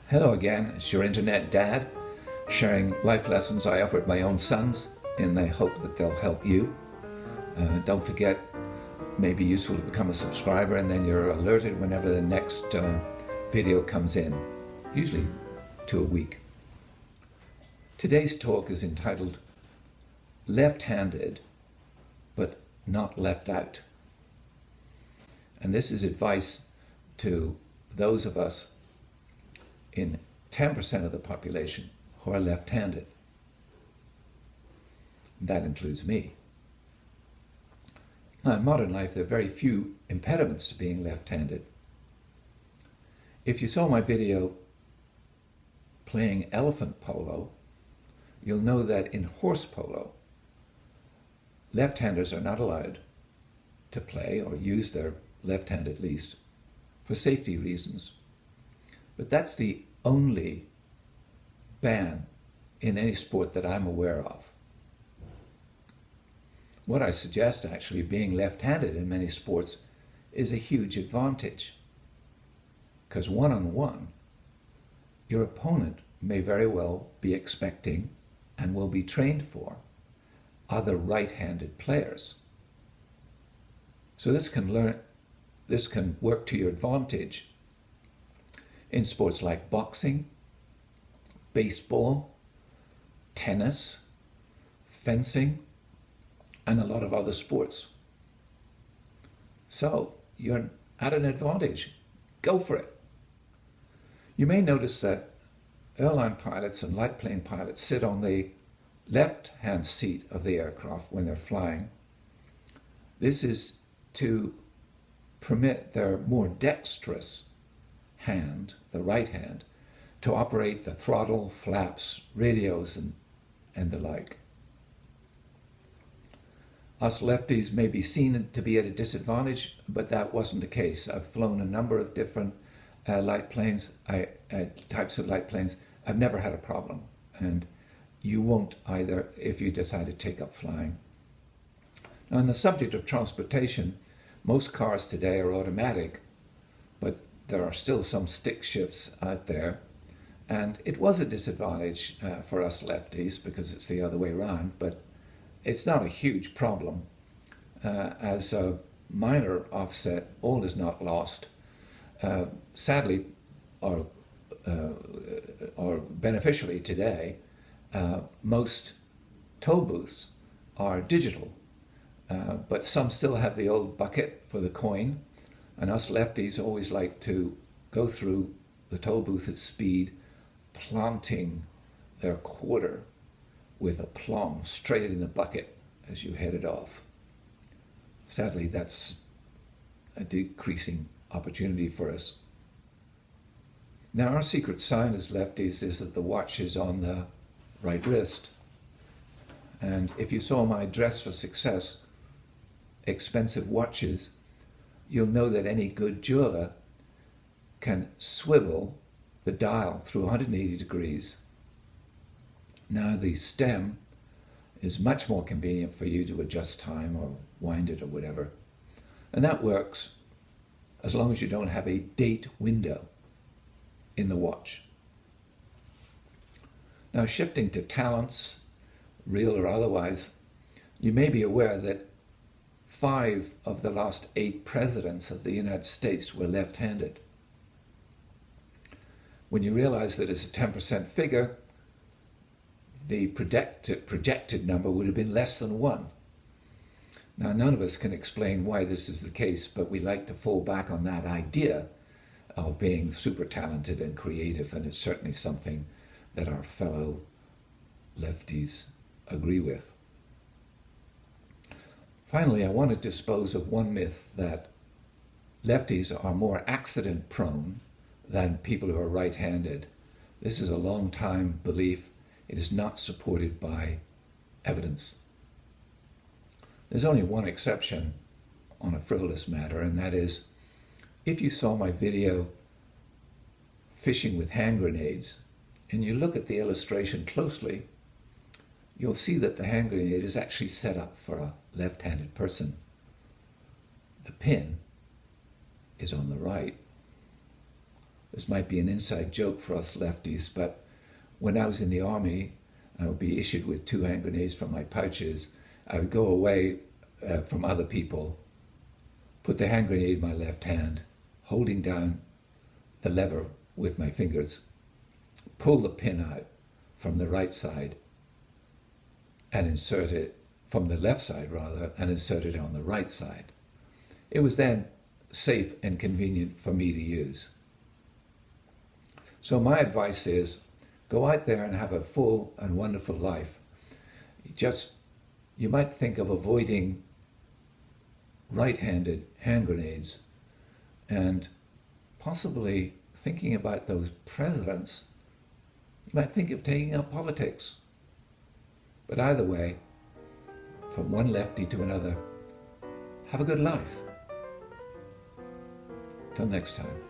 Hello again, it's your internet dad, sharing life lessons I offered my own sons in the hope that they'll help you. Don't forget, it may be useful to become a subscriber and then you're alerted whenever the next video comes in, usually 2 a week. Today's talk is entitled Left-Handed, but Not Left Out. And this is advice to those of us in 10% of the population who are left-handed. That includes me. Now, in modern life, there are very few impediments to being left-handed. If you saw my video playing elephant polo, you'll know that in horse polo, left-handers are not allowed to play or use their left hand at least for safety reasons. But that's the only ban in any sport that I'm aware of. What I suggest, actually, being left-handed in many sports is a huge advantage. Because one-on-one, your opponent may very well be expecting and will be trained for other right-handed players. So this can work to your advantage in sports like boxing, baseball, tennis, fencing, and a lot of other sports. So you're at an advantage. Go for it. You may notice that airline pilots and light plane pilots sit on the left-hand seat of the aircraft when they're flying. This is to permit their more dexterous hand, the right hand, to operate the throttle, flaps, radios, and the like. Us lefties may be seen to be at a disadvantage, but that wasn't the case. I've flown a number of different light planes, types of light planes. I've never had a problem, and you won't either if you decide to take up flying. Now, on the subject of transportation, most cars today are automatic, but there are still some stick shifts out there. And it was a disadvantage for us lefties because it's the other way around, but it's not a huge problem. As a minor offset, all is not lost. Sadly, or beneficially today, most toll booths are digital. But some still have the old bucket for the coin, and us lefties always like to go through the toll booth at speed, planting their quarter with aplomb straight in the bucket as you head it off. Sadly, that's a decreasing opportunity for us. Now, our secret sign as lefties is that the watch is on the right wrist. And if you saw my Dress for Success expensive watches, you'll know that any good jeweler can swivel the dial through 180 degrees. Now the stem is much more convenient for you to adjust time or wind it or whatever. And that works as long as you don't have a date window in the watch. Now, shifting to talents, real or otherwise, you may be aware that 5 of the last 8 presidents of the United States were left-handed. When you realize that it's a 10% figure, the projected number would have been less than 1. Now, none of us can explain why this is the case, but we like to fall back on that idea of being super talented and creative, and it's certainly something that our fellow lefties agree with. Finally, I want to dispose of one myth that lefties are more accident-prone than people who are right-handed. This is a long-time belief. It is not supported by evidence. There's only one exception on a frivolous matter, and that is if you saw my video fishing with hand grenades and you look at the illustration closely, you'll see that the hand grenade is actually set up for a left-handed person. The pin is on the right. This might be an inside joke for us lefties, but when I was in the army, I would be issued with 2 hand grenades from my pouches. I would go away from other people, put the hand grenade in my left hand, holding down the lever with my fingers, pull the pin out from the right side and insert it from the left side rather, and insert it on the right side. It was then safe and convenient for me to use. So my advice is, go out there and have a full and wonderful life. You might think of avoiding right-handed hand grenades and possibly thinking about those presidents. You might think of taking up politics. But either way, from one lefty to another, have a good life. Till next time.